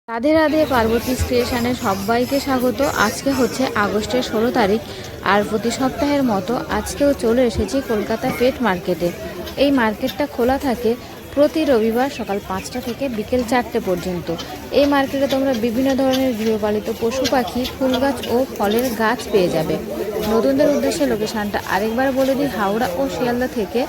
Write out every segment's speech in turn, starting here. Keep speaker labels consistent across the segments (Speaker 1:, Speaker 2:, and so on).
Speaker 1: রাধে রাধে পার্বতী ক্রিয়েশনে সবাইকে স্বাগত। আজকে হচ্ছে আগস্টের 16 তারিখ আর প্রতি সপ্তাহের মতো আজকেও চলে এসেছি কলকাতা পেট মার্কেটে। এই মার্কেটটা খোলা থাকে প্রতি রবিবার সকাল 5টা থেকে বিকেল 4টে পর্যন্ত। এই মার্কেটে তোমরা বিভিন্ন ধরনের গৃহপালিত পশু পাখি, ফুল গাছ ও ফলের গাছ পেয়ে যাবে। নতুনদের উদ্দেশ্যে লোকেশনটা আরেকবার বলে দিই, হাওড়া ও শিয়ালদা থেকে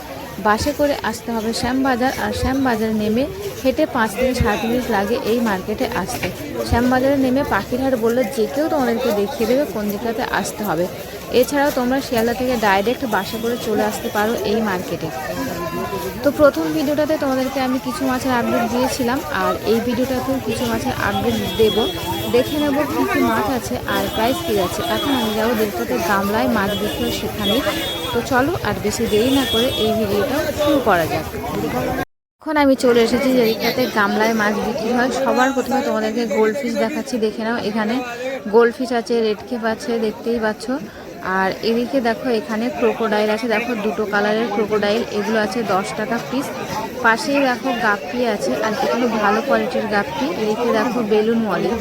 Speaker 1: বাসে করে আসতে হবে শ্যামবাজার, আর শ্যামবাজারে নেমে হেঁটে 5 থেকে 7 মিনিট লাগে এই মার্কেটে আসতে। শ্যামবাজারে নেমে পাখিরহাট বললে যে কেউ তোমাদেরকে দেখিয়ে দেবে কোন দিকটাতে আসতে হবে। এছাড়াও তোমরা শিয়ালদা থেকে ডাইরেক্ট বাসে করে চলে আসতে পারো এই মার্কেটে। তো প্রথম ভিডিওটাতে তোমাদেরকে আমি কিছু মাছের আপডেট দিয়েছিলাম, আর এই ভিডিওটাতেও কিছু মাছের আপডেট দেব। দেখে নেব কী কী মাছ আছে আর প্রাইস কী আছে। এখন আমি যাবো দিকটাতে গামলায় মাছ বিক্রি হয় সেখানেই। তো চলো আর বেশি দেরি না করে এই ভিডিওটা শুরু করা যাক। এখন আমি চলে এসেছি যেদিকটাতে গামলায় মাছ বিক্রি হয়। সবার প্রথমে তোমাদেরকে গোল্ড ফিশ দেখাচ্ছি, দেখে নাও। এখানে গোল্ড ফিশ আছে, রেড কেপ আছে, দেখতেই পাচ্ছ। আর এদিকে দেখো এখানে ক্রোকোডাইল আছে, দেখো দুটো কালারের ক্রোকোডাইল, এগুলো আছে 10 টাকা পিস। পাশেই দেখো গাপ্পি আছে, আর এগুলো ভালো কোয়ালিটির গাপ্পি। এদিকে দেখো বেলুন মলি,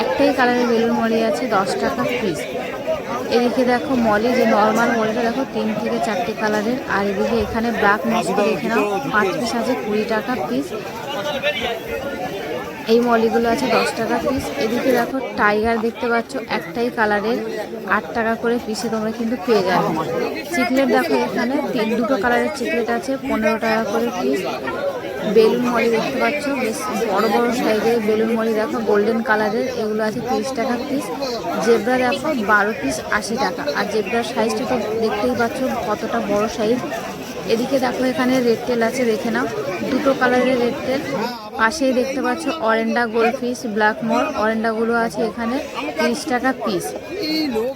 Speaker 1: একটাই কালারের বেলুন মলি আছে 10 টাকা পিস। এদিকে দেখো মলি, যে নর্মাল মলিটা দেখো 3 থেকে 4টে কালারের। আর এদিকে এখানে ব্ল্যাক মস্কো দেখে নাও, 5 পিস আছে 20 টাকা পিস। এই মলিগুলো আছে 10 টাকা পিস। এদিকে দেখো টাইগার দেখতে পাচ্ছ, একটাই কালারের 8 টাকা করে পিসে তোমরা কিন্তু পেয়ে যাবে। চিকলেট দেখো এখানে দুটো কালারের চিকলেট আছে 15 টাকা করে পিস। বেলুন মলি দেখতে পাচ্ছ, বেশ বড় বড় সাইজের বেলুন মলি দেখো গোল্ডেন কালারের, এগুলো আছে 30 টাকা পিস। জেব্রা দেখো 12 পিস 80 টাকা। আর জেব্রার সাইজটা তো দেখতেই পাচ্ছ কতটা বড় সাইজ। এদিকে দেখো এখানে রেড টেল আছে, দেখে নাও, দুটো কালারের রেড টেল। পাশেই দেখতে পাচ্ছ অরেন্ডা গোল্ড ফিশ, ব্ল্যাক মোর, অরেন্ডাগুলো আছে এখানে 30 টাকা পিস।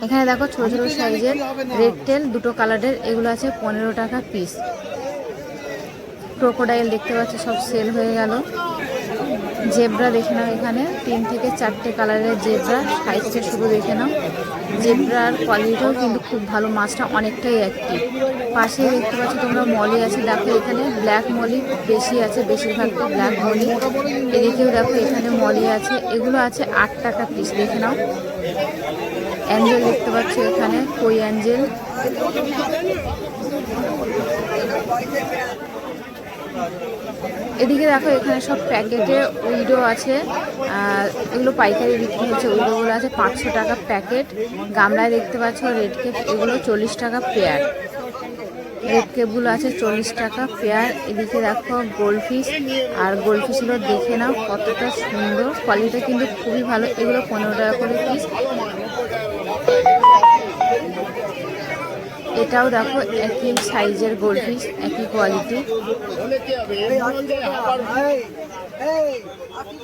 Speaker 1: এখানে দেখো ছোট ছোট সাইজের রেড টেল দুটো কালারের, এগুলো আছে 15 টাকা পিস। ক্রোকোডাইল দেখতে পাচ্ছ সব সেল হয়ে গেল। জেব্রা দেখে নাও, এখানে 3 থেকে 4টে কালারের জেব্রা, সাইজটা শুধু দেখে নাও। জেব্রার কোয়ালিটিটাও কিন্তু খুব ভালো, মাছটা অনেকটাই অ্যাক্টিভ। পাশে দেখতে পাচ্ছ তোমরা মলি আছে, দেখো এখানে ব্ল্যাক মলি বেশি আছে, বেশিরভাগটা ব্ল্যাক মলি। এদিকেও দেখো এখানে মলি আছে, এগুলো আছে 8 টাকা পিস, দেখে নাও। অ্যাঞ্জেল দেখতে পাচ্ছ এখানে, কই অ্যাঞ্জেল। এদিকে দেখো এখানে সব প্যাকেটে উইডো আছে, এগুলো পাইকারি বিক্রি হচ্ছে। উইডোগুলো আছে 500 টাকা প্যাকেট। গামলায় দেখতে পাচ্ছ রেড কেপ, এগুলো 40 টাকা পেয়ার। রেড কেপগুলো আছে 40 টাকা পেয়ার। এদিকে দেখো গোল্ড ফিশ, আর গোল্ড ফিশগুলো দেখে নাও কতটা সুন্দর, কোয়ালিটি কিন্তু খুবই ভালো। এগুলো 15 টাকা করে পিস। এটাও দেখো একই সাইজের গোল্ড ফিশ, একই কোয়ালিটি।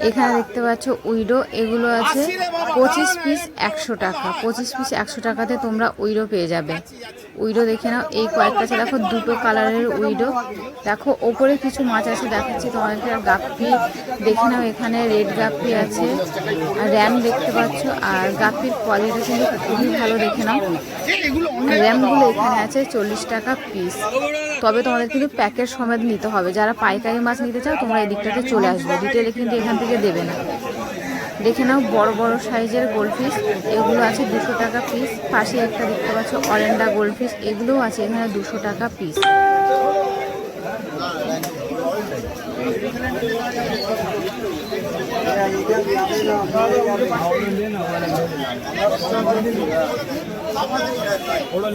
Speaker 1: এখানে দেখতে পাচ্ছ উইডো, এগুলো আছে 25 পিস 100 টাকা। 25 পিস 100 টাকাতে তোমরা উইডো পেয়ে যাবে। উইডো দেখে নাও, এই কয়েকটা আছে দেখো দুটো কালারের উইডো। দেখো ওপরে কিছু মাছ আছে দেখাচ্ছি তোমাদেরকে। গাপ্পি দেখে নাও, এখানে রেড গাপ্পি আছে, আর র্যাম দেখতে পাচ্ছ। আর গাপ্পির কোয়ালিটি কিন্তু খুবই ভালো, দেখে নাও। র্যামগুলো এখানে আছে 40 টাকা পিস। তবে তোমাদের কিন্তু প্যাকেট সমেত নিতে হবে। যারা পাইকারি মাছ নিতে চাও তোমরা এই দিকটাতে চলে আসবে, ডিটেলে কিন্তু এখান থেকে দেবে না। দেখে নাও বড় বড় সাইজের গোল্ড ফিশ, এগুলো আছে 200 টাকা পিস। পাশে একটা দেখতে পাচ্ছ অরেন্ডা গোল্ড ফিশ, এগুলোও আছে এখানে 200 টাকা পিস।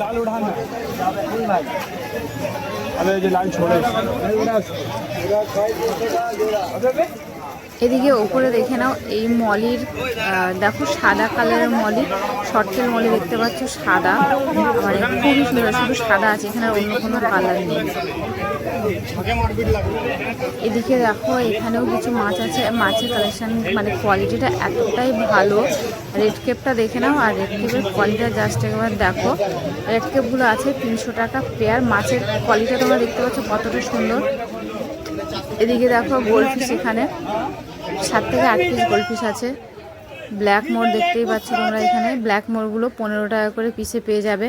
Speaker 2: लाल उड़ाना अरे जो लाल छोड़े
Speaker 1: এদিকে ওপরে দেখে নাও এই মলির, দেখো সাদা কালারের মলি, শর্টের মলি দেখতে পাচ্ছ সাদা, মানে খুবই সুন্দর, শুধু সাদা আছে, এখানে অন্য কোনো কালার নেই। এদিকে দেখো এখানেও কিছু মাছ আছে, মাছের কালেকশন মানে কোয়ালিটিটা এতটাই ভালো। রেড কেপটা দেখে নাও, আর রেড কেপের কোয়ালিটিটা জাস্ট একবার দেখো। রেড কেপগুলো আছে 300 টাকা পেয়ার। মাছের কোয়ালিটিটা তোমরা দেখতে পাচ্ছ কতটা সুন্দর। এদিকে দেখো গোল্ড ফিশ, এখানে 7 থেকে 8 পিস গোল্ড ফিশ আছে। ব্ল্যাক মোর দেখতেই পাচ্ছ তোমরা, এখানে ব্ল্যাক মোরগুলো 15 টাকা করে পিসে পেয়ে যাবে।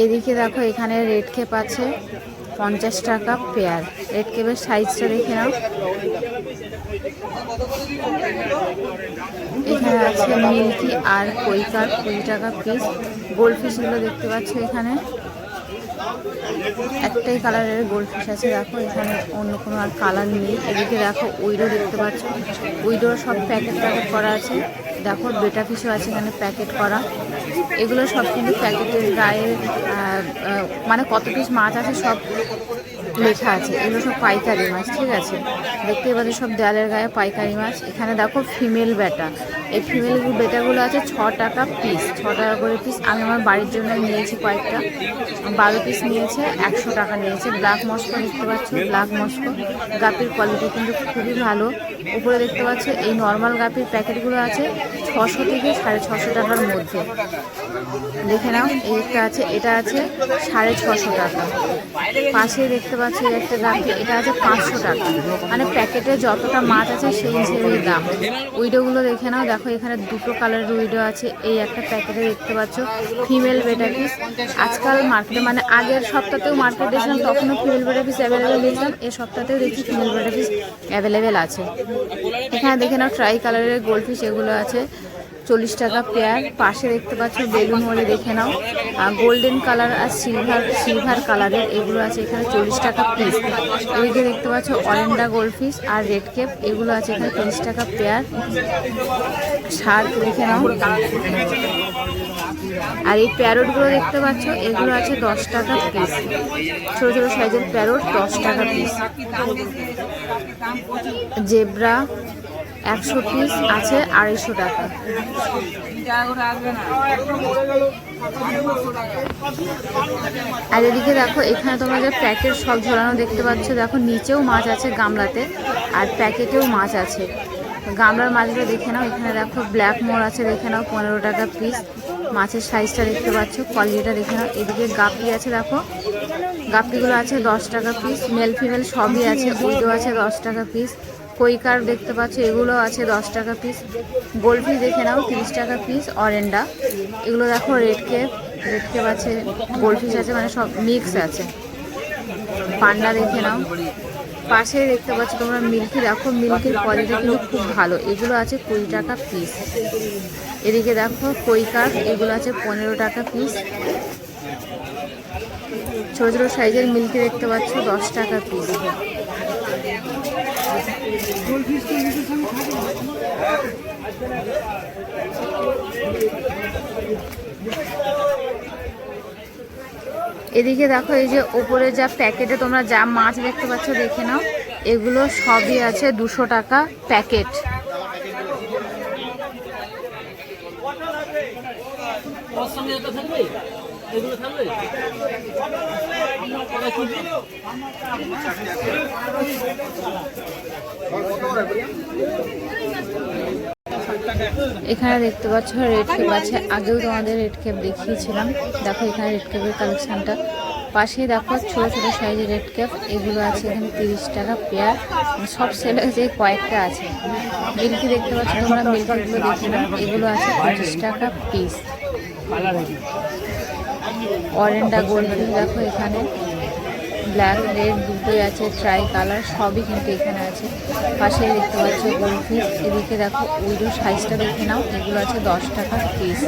Speaker 1: এদিকে দেখো এখানে রেড কেপ আছে 50 টাকা পেয়ার। রেড কেপের সাইজটা দেখে নাও। এখানে আছে মিল্কি আর কৈকার 20 টাকা পিস। গোল্ডফিশগুলো দেখতে পাচ্ছ এখানে একটাই কালারের গোল্ডফিশ আছে। দেখো এখানে অন্য কোনো আর কালার নেই। এদিকে দেখো উইডো দেখতে পাচ্ছ, উইডোর সব প্যাকেট করা আছে। দেখো বেটা ফিশও আছে এখানে প্যাকেট করা। এগুলো সব কিন্তু প্যাকেটের গায়ে মানে কত পিস মাছ আছে সব লেখা আছে। এগুলো সব পাইকারি মাছ, ঠিক আছে। দেখতে পাচ্ছ সব দেয়ালের গায়ে পাইকারি মাছ। এখানে দেখো ফিমেল বেটা, এই ফিমেল বেটাগুলো আছে 6 টাকা পিস, 6 টাকা করে পিস। আমি আমার বাড়ির জন্য নিয়েছি কয়েকটা, 12 পিস নিয়েছে, 100 টাকা নিয়েছে। ব্ল্যাক মস্কো দেখতে পাচ্ছ, ব্ল্যাক মস্কো গাপির কোয়ালিটি কিন্তু খুবই ভালো। উপরে দেখতে পাচ্ছ এই নর্মাল গাপির প্যাকেটগুলো আছে 600 থেকে 650 টাকার মধ্যে। দেখে নাও এই একটা আছে, এটা আছে 650 টাকা। পাশে দেখতে পাচ্ছি একটা গাপি, এটা আছে 500 টাকা। মানে প্যাকেটে যতটা মাছ আছে সেই হিসেবেই দাম। উইডোগুলো দেখে নাও। দেখো এখানে দুটো কালারের উইডো আছে। এই একটা প্যাকেটে দেখতে পাচ্ছ ফিমেল বেটা পিস। আজকাল মার্কেটে মানে আগের সপ্তাহতেও মার্কেটে দেখলাম, তখনও ফিমেল বেটা পিস অ্যাভেলেবেল দেখলাম। এই সপ্তাহতেও দেখছি ফিমেল বেটা পিস অ্যাভেলেবেল আছে। এখানে দেখে নাও ট্রাই কালারের গোল্ডফিশ, এগুলো আছে 40 টাকা পেয়ার। পাশে দেখতে পাচ্ছ বেলুন মলি দেখে নাও, গোল্ডেন কালার আর সিলভার কালারের, এগুলো আছে এখানে 40 টাকা পিস। এদিকে দেখতে পাচ্ছ অরেন্ডা গোল্ডফিশ আর রেড কেপ, এগুলো আছে এখানে 30 টাকা পেয়ার। শার্ক দেখে নাও। আর এই প্যারোটগুলো দেখতে পাচ্ছ, এগুলো আছে 10 টাকা পিস। ছোট ছোট সাইজের প্যারোট 10 টাকা পিস। জেব্রা 100 পিস আছে 250 টাকা। আর এদিকে দেখো এখানে তোমরা যে প্যাকেট সব ঝোলানো দেখতে পাচ্ছ, দেখো নিচেও মাছ আছে গামলাতে, আর প্যাকেটেও মাছ আছে। গামলার মাছগুলো দেখে নাও। এখানে দেখো ব্ল্যাক মোর আছে, দেখে নাও 15 টাকা পিস। মাছের সাইজটা দেখতে পাচ্ছ, কোয়ালিটিটা দেখে নাও। এদিকে গাপ্পি আছে, দেখো গাপ্পিগুলো আছে 10 টাকা পিস। মেল ফিমেল সবই আছে। উইডো আছে 10 টাকা পিস। কৈকার দেখতে পাচ্ছ, এগুলো আছে 10 টাকা পিস। গোল্ডফিশ দেখে নাও 30 টাকা পিস। অরেন্ডা এগুলো দেখো রেড কেপ আছে, গোল্ডফিশ আছে, মানে সব মিক্স আছে। পান্ডা দেখে নাও। পাশে দেখতে পাচ্ছ তোমরা মিল্কি, দেখো মিল্কির কোয়ালিটি কিন্তু খুব ভালো। এগুলো আছে 20 টাকা পিস। এদিকে দেখো কৈকার, এগুলো আছে 15 টাকা পিস। ছোট ছোট সাইজের মিল্কি দেখতে পাচ্ছ 10 টাকা পিস। এদিকে দেখো এই যে ওপরে যা প্যাকেটে তোমরা যা মাছ দেখতে পাচ্ছ দেখে নাও, এগুলো সবই আছে 200 টাকা প্যাকেট। এখানে দেখতে পাচ্ছ রেড কেপ আছে, আগেও তোমাদের রেড কেপ দেখিয়েছিলাম। দেখো এখানে রেড কেপের কালেকশনটা। পাশে দেখো ছোট ছোট সাইজের রেড কেপ, এগুলো আছে এখানে 30 টাকা পেয়ার। সব সেল হয়েছে, কয়েকটা আছে। মিল্কি দেখতে পাচ্ছ তোমরা, মিল্কিগুলো দেখে নাও, এগুলো আছে 25 টাকা পিস। অরেন্ডা গোল্ডফিশ দেখো এখানে ব্ল্যাক রেড দুটোই আছে, ট্রাই কালার সবই কিন্তু এখানে আছে। পাশে দেখতে পাচ্ছ গোল্ডফিশ। এদিকে দেখো উইডো সাইজটা দেখে নাও, এগুলো আছে 10 টাকা পিস।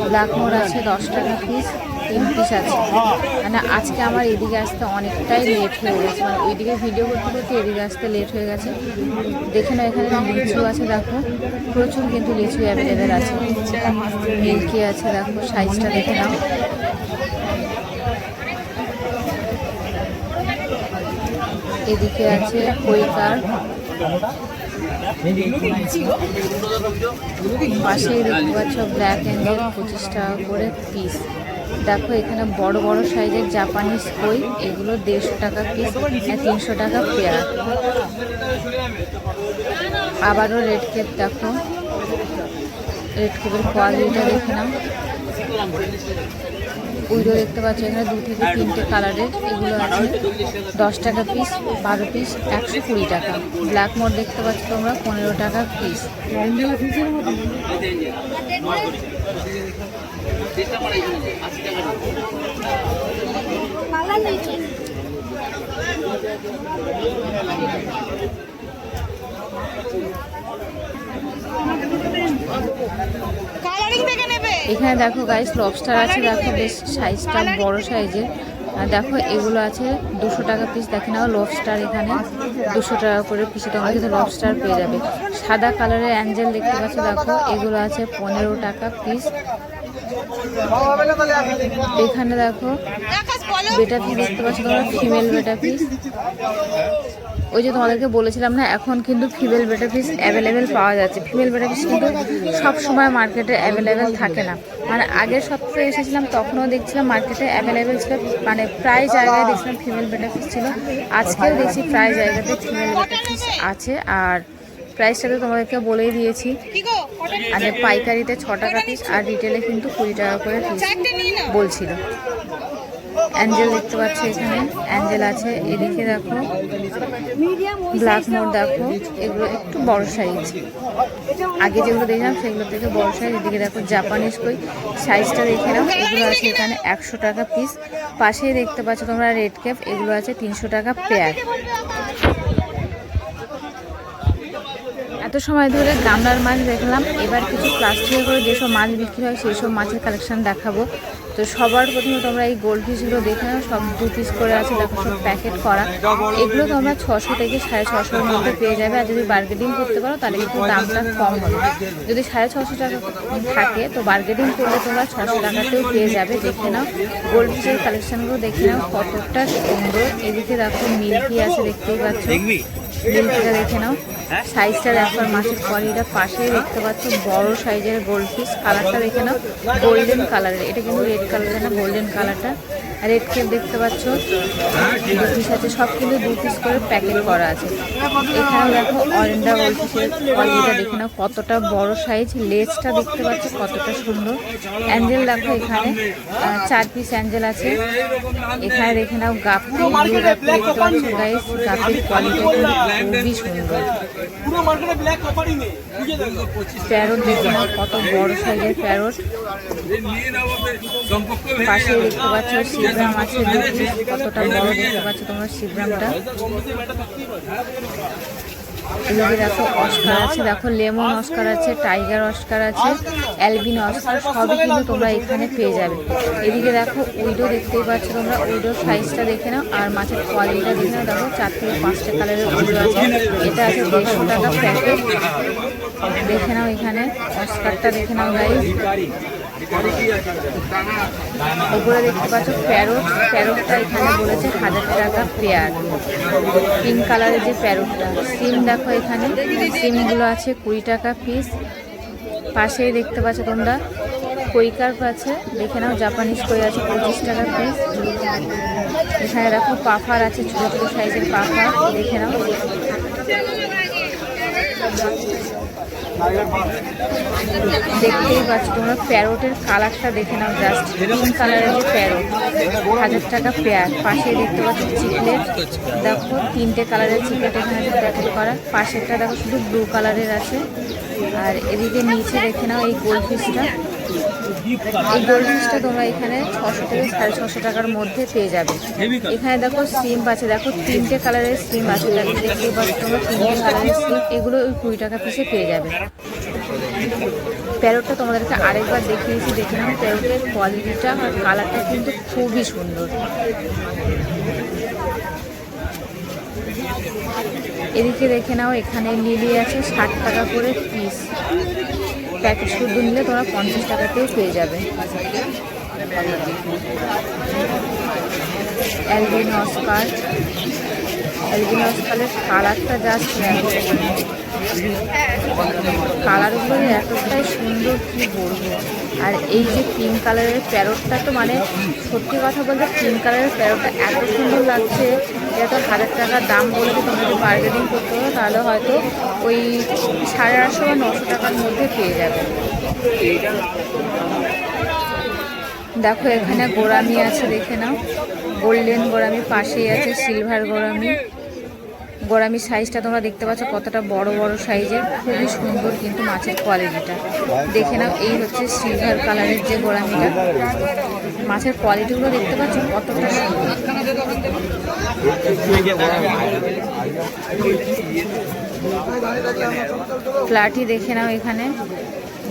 Speaker 1: ব্ল্যাক মোর আছে 10 টাকা পিস, 3 পিস আছে। মানে আজকে আমার এদিকে আসতে অনেকটাই লেট হয়ে গেছে, মানে ওইদিকে ভিডিও করতে করতে এদিকে আসতে লেট হয়ে গেছে। দেখে নাও এখানে লিচু আছে, দেখো প্রচুর কিন্তু লিচু অ্যাভেলেবেল আছে। মিল্কি আছে, দেখো সাইজটা দেখে নাও। এদিকে আছে কৈকার, পাশেই দেখতে পাচ্ছ ব্ল্যাক অ্যাঙ্গেল 25 টাকা করে পিস। দেখো এখানে বড় বড় সাইজের জাপানিজ কই, এগুলো 150 টাকা পিস, 300 টাকা পেয়ার। আবারও রেড কেপ, দেখো রেড কেপের কোয়ালিটিটা দেখে নাও। উইডো দেখতে পাচ্ছ এখানে 2 থেকে 3টে কালারের, এগুলো আছে 10 টাকা পিস, 12 পিস 120 টাকা। ব্ল্যাক মোড দেখতে পাচ্ছ তোমরা 15 টাকা পিস। এখানে দেখো গাইস লবস্টার আছে, দেখো বেশ সাইজটা বড় সাইজের। আর দেখো এগুলো আছে 200 টাকা পিস। দেখে নাও লবস্টার এখানে 200 টাকা করে পিসে তোমরা কিন্তু লবস্টার পেয়ে যাবে। সাদা কালারের অ্যাঞ্জেল দেখতে পাচ্ছ, দেখো এগুলো আছে 15 টাকা পিস। এখানে দেখো বেটা পিস দেখতে পাচ্ছ তোমরা, ফিমেল বেটা পিস। ওই যে তোমাদেরকে বলেছিলাম না, এখন কিন্তু ফিমেল বেটা পিস অ্যাভেলেবেল পাওয়া যাচ্ছে। ফিমেল বেটা পিস কিন্তু সব সময় মার্কেটে অ্যাভেলেবেল থাকে না। মানে আগের সপ্তাহে এসেছিলাম তখনও দেখছিলাম মার্কেটে অ্যাভেলেবেল ছিল, মানে প্রায় জায়গায় দেখছিলাম ফিমেল বেটা পিস ছিল। আজকেও দেখছি প্রায় জায়গাতে ফিমেল বেটা পিস আছে। আর প্রাইসটা তো তোমাদেরকে বলেই দিয়েছি, আর পাইকারিতে 6 টাকা পিস আর রিটেলে কিন্তু 20 টাকা করে পিস বলছিল। অ্যাঞ্জেল দেখতে পাচ্ছ, এখানে অ্যাঞ্জেল আছে। এদিকে দেখো ব্ল্যাক মোড, দেখো এগুলো একটু বড় সাইজ, আগে যেগুলো দেখলাম সেগুলো থেকে বড় সাইজ। এদিকে দেখো জাপানিজ কই, সাইজটা দেখে নাও। এগুলো আছে এখানে 100 টাকা পিস। পাশেই দেখতে পাচ্ছ তোমরা রেড ক্যাপ, এগুলো আছে 300 টাকা পেয়ার। এত সময় ধরে গামলার মাছ দেখলাম, এবার কিছু প্লাস্টিকে করে যেসব মাছ বিক্রি হয় সেই সব মাছের কালেকশন দেখাবো। তো সবার প্রথমে তোমরা এই গোল্ড ফিশগুলো দেখে নাও, সব 2 পিস করে আছে, দেখো সব প্যাকেট করা। এগুলো তোমরা 600 থেকে 650-এর মধ্যে পেয়ে যাবে। আর যদি বার্গেনিং করতে পারো তাহলে কিন্তু দামটা কম হবে। যদি 650 টাকা থাকে তো বার্গেনিং করলে তোমরা 600 টাকাতেও পেয়ে যাবে। দেখে নাও গোল্ড ফিশের কালেকশনগুলো, দেখে নাও কতটা সুন্দর। এদিকে দেখো মিল্কি আছে, দেখতেই পাচ্ছ মিল্কিটা দেখে নাও, সাইজটা দেখো আর মাছের কোয়ালিটিটা। পাশেই দেখতে পাচ্ছ বড় সাইজের গোল্ড ফিশ, কালারটা দেখে নাও গোল্ডেন কালারের, এটা কিন্তু রেড কালারের না, গোল্ডেন কালারটা। রেড কেপ দেখতে পাচ্ছ 2 পিস আছে, সব কিন্তু 2 পিস করে প্যাকেট করা আছে। এখানে দেখো অরেন্ডা গোল্ড ফিশের কোয়ালিটিটা দেখে নাও কতটা বড় সাইজ, লেজটা দেখতে পাচ্ছ কতটা সুন্দর। অ্যাঞ্জেল দেখো এখানে 4 পিস অ্যাঞ্জেল আছে। এখানে দেখে নাও গাপ্পি, ব্লু গাপ্পি দেখতে পাচ্ছ গাইস, গাপ্পির কোয়ালিটি খুবই সুন্দর। প্যারট দেখে নাও কত বড় সাইজের প্যারট। পাশে দেখতে পাচ্ছ শিবরাম আছে, কতটা বড় দেখতে পাচ্ছ তোমরা শিবরামটা। এদিকে দেখো অস্কার আছে, দেখো লেমন অস্কার আছে, টাইগার অস্কার আছে, অ্যালবিনো অস্কার, সবই কিন্তু তোমরা এখানে পেয়ে যাবে। এদিকে দেখো উইডো দেখতেই পাচ্ছ তোমরা, উইডোর সাইজটা দেখে নাও আর মাছের কোয়ালিটিটা দেখে নাও। দেখো 4 থেকে 5টা কালারের উইডো আছে, এটা আছে 150 টাকা প্যাকেট। দেখে নাও এখানে অস্কারটা দেখে নাও গাইস। ওপরে দেখতে পাচ্ছ প্যারট, প্যারটটা এখানে বলেছে 1000 টাকা পেয়ার। পিঙ্ক কালারের যে প্যারটটা। সিম দেখো এখানে, সিমগুলো আছে 20 টাকা পিস। পাশেই দেখতে পাচ্ছ তোমরা কই কার্প আছে, দেখে নাও জাপানিজ কই আছে 25 টাকা পিস। এখানে দেখো পাফার আছে, ছোটো ছোটো সাইজের পাফার, দেখে নাও। দেখতেই পাচ্ছ তোমরা প্যারটের কালারটা দেখে নাও, জাস্ট পিঙ্ক কালারের যে প্যারট 1000 টাকা পেয়ার। পাশে দেখতে পাচ্ছ চিকলেট, দেখো 3টে কালারের চিকলেট এখানে প্যাকেট করা। পাশেরটা দেখো শুধু ব্লু কালারের আছে। আর এদিকে নিচে দেখে নাও এই গোল্ড ফিশটা, এই গোল্ড ফিশটা তোমরা এখানে 600 থেকে 650 টাকার মধ্যে পেয়ে যাবে। এখানে দেখো সিম আছে, দেখো 3টে কালারের সিম আছে, দেখতে পাচ্ছ তোমরা 3টে কালারের সিম, এগুলো 20 টাকা পিসে পেয়ে যাবে। প্যারটটা তোমাদেরকে আরেকবার দেখিয়েছি, দেখে নাও প্যারটের কোয়ালিটিটা আর কালারটা কিন্তু খুবই সুন্দর। এদিকে দেখে নাও এখানে লিলি আছে 60 টাকা করে পিস, প্যাকেট শুদ্ধ নিলে তোমরা 50 টাকাতেও পেয়ে যাবে। অ্যালবিনো অস্কার, অ্যালবিনো অস্কারের কালারটা জাস্ট কালারগুলো এতটাই সুন্দর কি বলবো। আর এই যে পিঙ্ক কালারের প্যারটটা, তো মানে সত্যি কথা বলতে পিঙ্ক কালারের প্যারটটা এত সুন্দর লাগছে, এটা তো 1000 টাকার দাম বলতে তোমরা যদি বার্গেনিং করতে পারো তাহলে হয়তো ওই 850 বা 900 টাকার মধ্যে পেয়ে যাবে। দেখো এখানে গোরামি আছে, দেখে নাও। গোল্ডেন গোরামি, পাশেই আছে সিলভার গোরামি। গোরামির সাইজটা তোমরা দেখতে পাচ্ছ কতটা বড় বড় সাইজের, খুবই সুন্দর কিন্তু মাছের কোয়ালিটিটা দেখে নাও। এই হচ্ছে সিলভার কালারের যে গোরামিটা, মাছের কোয়ালিটিগুলো দেখতে পাচ্ছ কতটা সুন্দর। প্লাটি দেখে নাও, এখানে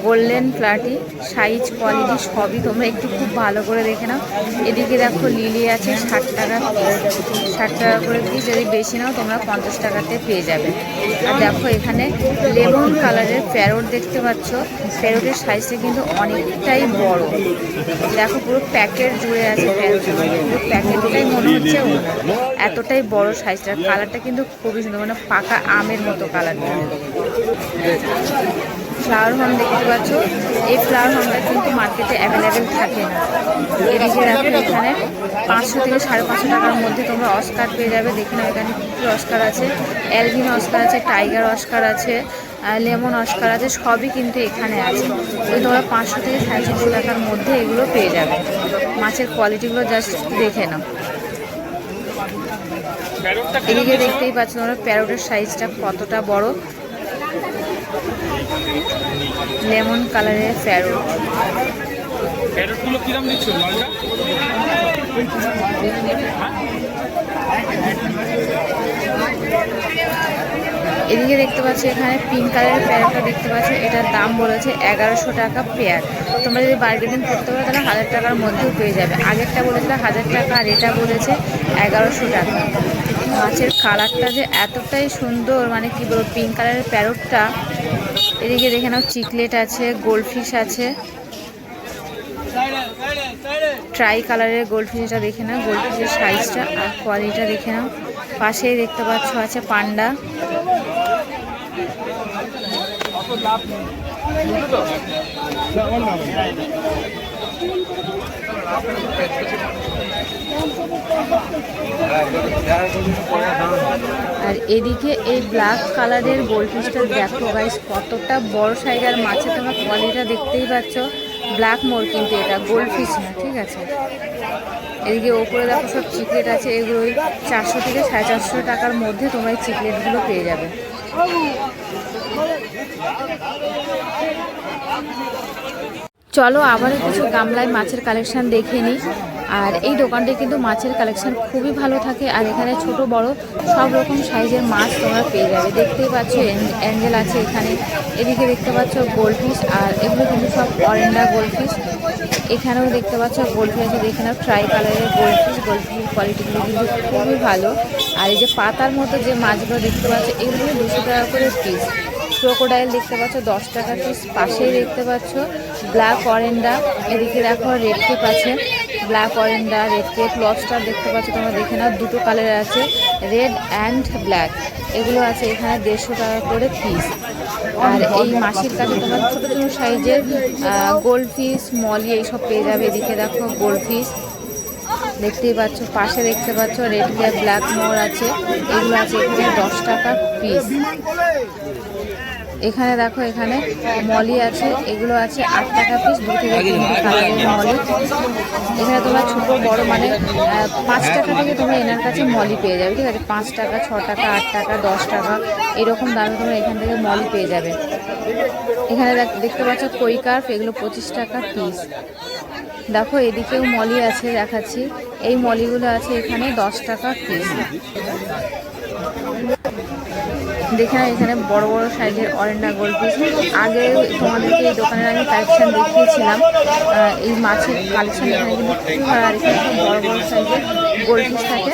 Speaker 1: গোল্ডেন প্লাটি, সাইজ কোয়ালিটি সবই তোমরা একটু খুব ভালো করে দেখে নাও। এদিকে দেখো লিলি আছে 60 টাকা, 60 টাকা করে পিস, যদি বেশি নাও তোমরা 50 টাকাতে পেয়ে যাবে। আর দেখো এখানে লেমন কালারের প্যারট দেখতে পাচ্ছ, প্যারটের সাইজটা কিন্তু অনেকটাই বড়, দেখো পুরো প্যাকেট জুড়ে আছে প্যারট, পুরো প্যাকেটটাই মনে হচ্ছে এতটাই বড় সাইজটার। কালারটা কিন্তু খুবই সুন্দর, মানে পাকা আমের মতো কালারটা। ফ্লাওয়ার হোম দেখতে পাচ্ছ, এই ফ্লাওয়ার হোমটা কিন্তু মার্কেটে অ্যাভেলেবেল থাকে না। এদিকে দেখো এখানে 500 থেকে 550 টাকার মধ্যে তোমরা অস্কার পেয়ে যাবে। দেখে নাও এখানে কী অস্কার আছে, অ্যালবিন অস্কার আছে, টাইগার অস্কার আছে, লেমন অস্কার আছে, সবই কিন্তু এখানে আছে। ওই তোমরা 500 থেকে 650 টাকার মধ্যে এগুলো পেয়ে যাবে। মাছের কোয়ালিটিগুলো জাস্ট দেখে নাও। এদিকে দেখতেই পাচ্ছ তোমরা প্যারটের সাইজটা কতটা বড়, লেমন কালারের প্যারট।
Speaker 2: প্যারটগুলো কিরকম দিচ্ছ ললটা?
Speaker 1: এদিকে দেখতে পাচ্ছি এখানে পিঙ্ক কালারের প্যারটটা দেখতে পাচ্ছি, এটার দাম বলেছে 1100 টাকা পেয়ার। তোমরা যদি বার্গেনিং করতে পারো তাহলে 1000 টাকার মধ্যেও পেয়ে যাবে। আগেরটা বলেছিল 1000 টাকা আর এটা বলেছে 1100 টাকা। মাছের কালারটা যে এতটাই সুন্দর, মানে কি বলবো, পিঙ্ক কালারের প্যারটটা। এদিকে দেখে নাও চিকলেট আছে, গোল্ডফিশ আছে, ট্রাই কালারের গোল্ডফিশটা দেখে নাও, গোল্ডফিশের সাইজটা আর কোয়ালিটিটা দেখে নাও। পাশেই দেখতে পাচ্ছ আছে পান্ডা। আর এদিকে এই ব্ল্যাক কালারের গোল্ডফিশটা দেখো গাইস কতটা বড় সাইজ, আর মাছের তোমরা কোয়ালিটিটা দেখতেই পাচ্ছ। ব্ল্যাক মোর কিন্তু এটা গোল্ডফিশ না, ঠিক আছে। এদিকে ওপরে দেখো সব চিকলেট আছে, এগুলো 400 থেকে 450 টাকার মধ্যে তোমরা এই চিকলেটগুলো পেয়ে যাবে। চলো আবার কিছু গামলায় মাছের কালেকশন দেখে নিই। আর এই দোকানটায় কিন্তু মাছের কালেকশন খুবই ভালো থাকে, আর এখানে ছোট বড় সব রকম সাইজের মাছ তোমরা পেয়ে যাবে। দেখতেই পাচ্ছ অ্যাঞ্জেল আছে এখানে, এদিকে দেখতে পাচ্ছ গোল্ডফিশ, আর এগুলো কিন্তু সব অরেন্ডা গোল্ডফিশ। এখানেও দেখতে পাচ্ছ গোল্ডফিশ আছে, দেখে নাও ট্রাই কালারের গোল্ডফিশ। গোল্ডফিশের কোয়ালিটিগুলো কিন্তু খুবই ভালো। আর এই যে পাতার মতো যে মাছগুলো দেখতে পাচ্ছ, এগুলো 200 টাকা করে পিস। ক্রোকোডাইল দেখতে পাচ্ছ 10 টাকা পিস। পাশেই দেখতে পাচ্ছ ব্ল্যাক অরেন্ডা, এদিকে দেখো রেড কেপ আছে, ব্ল্যাক অরেন্ডা, রেড কেপ, লবস্টার দেখতে পাচ্ছ তোমরা, দেখে নাও দুটো কালার আছে, রেড অ্যান্ড ব্ল্যাক। এগুলো আছে এখানে 150 টাকা করে পিস। আর এই মাছের কাছে তোমার ছোটো ছোটো সাইজের গোল্ডফিশ, মলি এইসব পেয়ে যাবে। এদিকে দেখো গোল্ডফিশ দেখতেই পাচ্ছ, পাশে দেখতে পাচ্ছ রেড ক্যাপ, ব্ল্যাক মোর আছে, এগুলো আছে এখানে 10 টাকা পিস। এখানে দেখো এখানে মলি আছে, এগুলো আছে 8 টাকা পিস, 2 থেকে 3 কালারের মলি। এখানে তোমরা ছোট বড় মানে 5 টাকা থেকে তোমরা এনার কাছে মলি পেয়ে যাবে, ঠিক আছে। 5 টাকা, 6 টাকা, 8 টাকা, 10 টাকা এরকম দামে তোমরা এখান থেকে মলি পেয়ে যাবে। এখানে দেখতে পাচ্ছ কই কার্প, এগুলো 25 টাকা পিস। দেখো এদিকেও মলি আছে, দেখাচ্ছি। এই মলিগুলো আছে এখানে 10 টাকা পিস। দেখে না এখানে বড় বড় সাইজের অরেন্ডা গোল্ডফিশ। আগে তোমাদেরকে এই দোকানের আমি কালেকশন দেখিয়েছিলাম, এই মাছের কালেকশন এখানে কিন্তু খুব ভালো। আর এখানে সব বড় বড় সাইজের গোল্ডফিশ থাকে।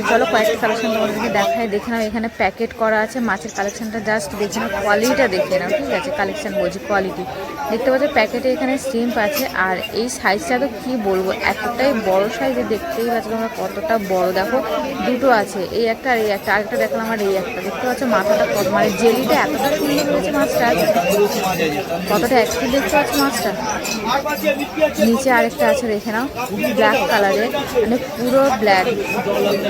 Speaker 1: চলো কয়েকটা কালেকশন তোমাদেরকে দেখায়, দেখে নাও। এখানে প্যাকেট করা আছে মাছের কালেকশনটা, জাস্ট দেখে নাও, কোয়ালিটিটা দেখে নাও, ঠিক আছে। কালেকশন বলছি কোয়ালিটি দেখতে পাচ্ছ, প্যাকেটে এখানে শ্রিম্প আছে। আর এই সাইজটা তো কী বলবো, এতটাই বড় সাইজে, দেখতেই পাচ্ছ তোমরা কতটা বড়। দেখো দুটো আছে, এই একটা আর এই একটা, আরেকটা দেখলাম আর এই একটা। দেখতে পাচ্ছ মাথাটা কত, মানে জেলিটা এতটা সুন্দর করেছে মাছটা, কতটা অ্যাক্টিভ দেখতে পাচ্ছ মাছটা। নিচে আরেকটা আছে দেখে নাও, ব্ল্যাক কালারের, মানে পুরো ব্ল্যাক।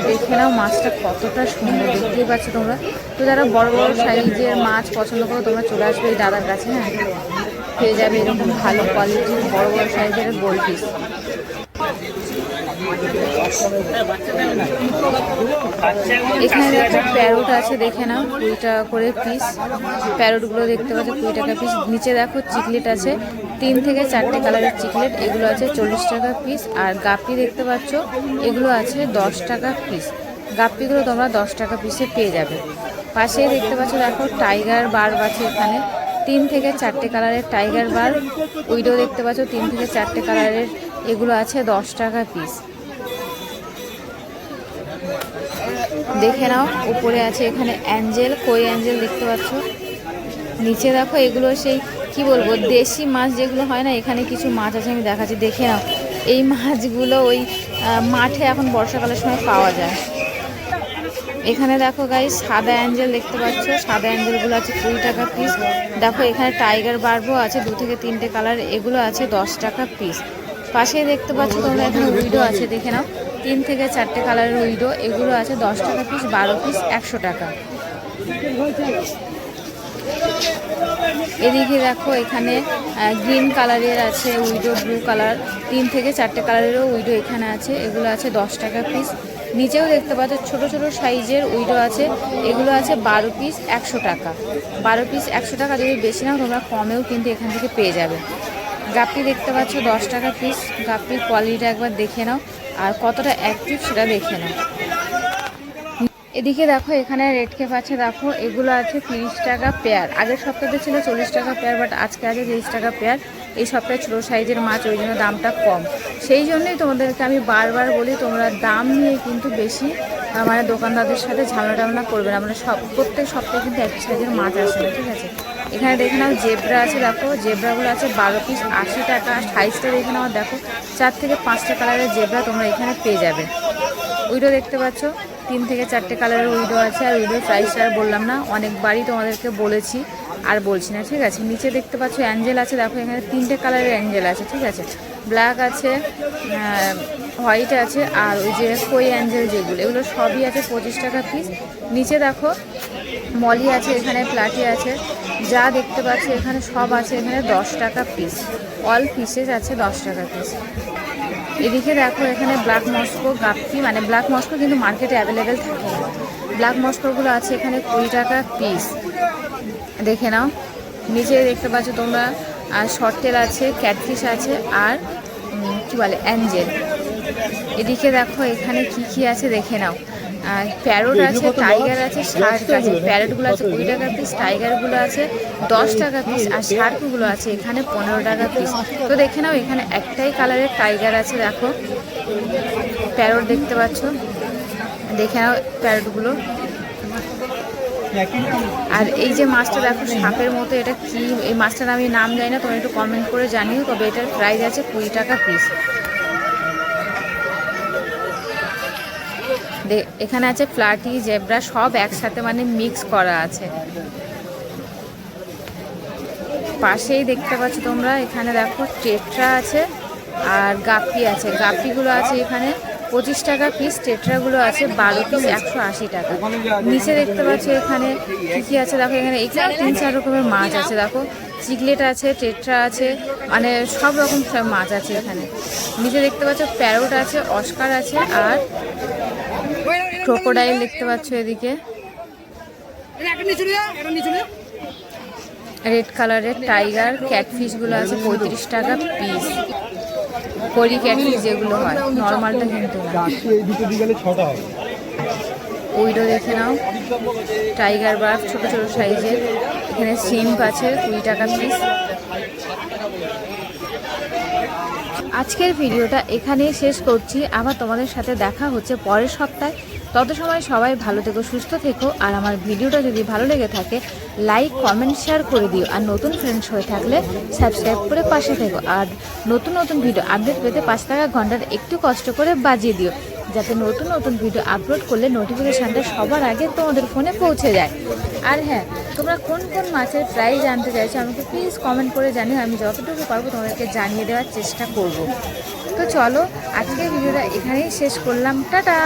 Speaker 1: দেখে নাও মাছটা কতটা সুন্দর, দেখতেই পাচ্ছ তোমরা। তো যারা বড় বড় সাইজের মাছ পছন্দ করো তোমরা চলে আসবে এই দাদার কাছে, হ্যাঁ, পেয়ে যাবে এরকম ভালো কোয়ালিটির বড় বড় সাইজের গোল্ডফিশ। এখানে দেখো প্যারোট আছে, দেখে নাও 20 টাকা করে পিস। প্যারোটগুলো দেখতে পাচ্ছ 20 টাকা পিস। নিচে দেখো চিকলেট আছে, 3 থেকে 4টে কালারের চিকলেট, এগুলো আছে 40 টাকা পিস। আর গাপ্পি দেখতে পাচ্ছ, এগুলো আছে 10 টাকা পিস। গাপ্পিগুলো তোমরা 10 টাকা পিসে পেয়ে যাবে। পাশেই দেখতে পাচ্ছ দেখো টাইগার বার্ব আছে এখানে, 3 থেকে 4টে কালারের টাইগার বার্ব। উইডো দেখতে পাচ্ছ 3 থেকে 4টে কালারের, এগুলো আছে 10 টাকা পিস। দেখে নাও উপরে আছে এখানে অ্যাঞ্জেল, কই অ্যাঞ্জেল দেখতে পাচ্ছ। নিচে দেখো এগুলো সেই কি বলবো দেশি মাছ যেগুলো হয় না, এখানে কিছু মাছ আছে আমি দেখাচ্ছি, দেখে নাও। এই মাছগুলো ওই মাঠে এখন বর্ষাকালের সময় পাওয়া যায়। এখানে দেখো গাইস সাদা অ্যাঞ্জেল দেখতে পাচ্ছ, সাদা অ্যাঞ্জেলগুলো আছে 20 টাকা পিস। দেখো এখানে টাইগার বার্বও আছে 2 থেকে 3টে কালার, এগুলো আছে 10 টাকা পিস। পাশেই দেখতে পাচ্ছ তোমরা এখানে উইডো আছে, দেখে নাও 3 থেকে 4টে কালারের উইডো, এগুলো আছে 10 টাকা পিস, 12 পিস 100 টাকা। এদিকে দেখো এখানে গ্রিন কালারের আছে উইডো, ব্লু কালার, 3 থেকে 4টে কালারেরও উইডো এখানে আছে, এগুলো আছে 10 টাকা পিস। নিচেও দেখতে পাচ্ছ ছোট ছোট সাইজের উইডো আছে, এগুলো আছে 12 পিস 100 টাকা। 12 পিস 100 টাকা, যদি বেশি নাও তোমরা কমেও কিন্তু এখান থেকে পেয়ে যাবে। গাপ্পি দেখতে পাচ্ছ 10 টাকা পিস। গাপ্পির কোয়ালিটিটা একবার দেখে নাও আর কতটা অ্যাক্টিভ সেটা দেখে নাও। এদিকে দেখো এখানে রেড কেপ আছে, দেখো এগুলো আছে 30 টাকা পেয়ার। আগের সপ্তাহে ছিল 40 টাকা পেয়ার, বাট আজকে আছে 30 টাকা পেয়ার। এই সপ্তাহে ছোটো সাইজের মাছ, ওই জন্য দামটা কম। সেই জন্যই তোমাদেরকে আমি বারবার বলি তোমরা দাম নিয়ে কিন্তু বেশি মানে দোকানদারদের সাথে ঝামেলা টামেলা করবে না। মানে প্রত্যেক সপ্তাহে কিন্তু এক সাইজের মাছ আসে না, ঠিক আছে। এখানে দেখে নাও জেব্রা আছে, দেখো জেব্রাগুলো আছে 12 পিস 80 টাকা। সাইজটা দেখে নাও, দেখো 4 থেকে 5টে কালারের জেব্রা তোমরা এখানে পেয়ে যাবে। উইডো দেখতে পাচ্ছ 3 থেকে 4টে কালারের উইডো আছে। আর উইডোর প্রাইসটা আর বললাম না, অনেকবারই তোমাদেরকে বলেছি আর বলছি না, ঠিক আছে। নিচে দেখতে পাচ্ছ অ্যাঞ্জেল আছে, দেখো এখানে 3টে কালারের অ্যাঞ্জেল আছে, ঠিক আছে। ব্ল্যাক আছে, হোয়াইট আছে, আর ওই যে কই অ্যাঞ্জেল যেগুলো, এগুলো সবই আছে 25 টাকা পিস। নিচে দেখো মলি আছে, এখানে প্লাটি আছে, যা দেখতে পাচ্ছ এখানে সব আছে এখানে 10 টাকা পিস। অল পিসেস আছে 10 টাকা পিস। এদিকে দেখো এখানে ব্ল্যাক মস্কো গাপ্পি, মানে ব্ল্যাক মস্কো কিন্তু মার্কেটে অ্যাভেলেবেল থাকে না। ব্ল্যাক মস্কোগুলো আছে এখানে 20 টাকা পিস, দেখে নাও। নিচে দেখতে পাচ্ছ তোমরা শর্টেল আছে, ক্যাটফিশ আছে, আর কি বলে অ্যাঞ্জেল। এদিকে দেখো এখানে কি আছে দেখে নাও। প্যারোট আছে, টাইগার আছে, শার্ক আছে। প্যারোটগুলো আছে 20 টাকা পিস, টাইগারগুলো আছে 10 টাকা পিস, আর শার্কগুলো আছে এখানে 15 টাকা পিস। তো দেখে নাও এখানে একটাই কালারের টাইগার আছে, দেখো প্যারোট দেখতে পাচ্ছ, দেখে নাও প্যারোটগুলো। আর এই যে মাছটা দেখো সাপের মতো, এটা কি এই মাছটার আমি নাম জানি না, তোমরা একটু কমেন্ট করে জানিও। তবে এটার প্রাইস আছে 20 টাকা পিস। এখানে আছে প্লাটি, জেব্রা, সব একসাথে মানে মিক্স করা আছে। পাশেই দেখতে পাচ্ছ তোমরা এখানে দেখো টেট্রা আছে আর গাপ্পি আছে। গাপ্পিগুলো আছে এখানে 25 টাকা পিস, টেট্রাগুলো আছে 12 পিস 180 টাকা। নিচে দেখতে পাচ্ছ এখানে কি আছে দেখো, এখানে 3-4 রকমের মাছ আছে, দেখো চিকলেট আছে, টেট্রা আছে, মানে সব রকম মাছ আছে এখানে। নিচে দেখতে পাচ্ছ প্যারোট আছে, অস্কার আছে, আর ক্রোকোডাইল দেখতে পাচ্ছ। এদিকে রেড কালারের টাইগার, ক্যাটফিশগুলো আছে 35 টাকা পিস। করি ক্যাটফিশ যেগুলো হয়, নর্মালটা কিন্তু উইডো দেখে নাও, টাইগার বার্ব ছোট ছোট সাইজের। এখানে সিম্প আছে 20 টাকা পিস। আজকের ভিডিওটা এখানেই শেষ করছি, আবার তোমাদের সাথে দেখা হচ্ছে পরের সপ্তাহে। তত সময় সবাই ভালো থেকো, সুস্থ থেকো। আর আমার ভিডিওটা যদি ভালো লেগে থাকে লাইক কমেন্ট শেয়ার করে দিও। আর নতুন ফ্রেন্ডস হয়ে থাকলে সাবস্ক্রাইব করে পাশে থেকো। আর নতুন নতুন ভিডিও আপডেট পেতে 5 টাকা ঘন্টার একটু কষ্ট করে বাজিয়ে দিও, যাতে নতুন নতুন ভিডিও আপলোড করলে নোটিফিকেশানটা সবার আগে তোমাদের ফোনে পৌঁছে যায়। আর হ্যাঁ, তোমরা কোন কোন মাছের প্রাইস জানতে চাইছো আমাকে প্লিজ কমেন্ট করে জানিও, আমি যতটুকু পারবো তোমাদেরকে জানিয়ে দেওয়ার চেষ্টা করব। তো চলো আজকের ভিডিওটা এখানেই শেষ করলাম, টাটা।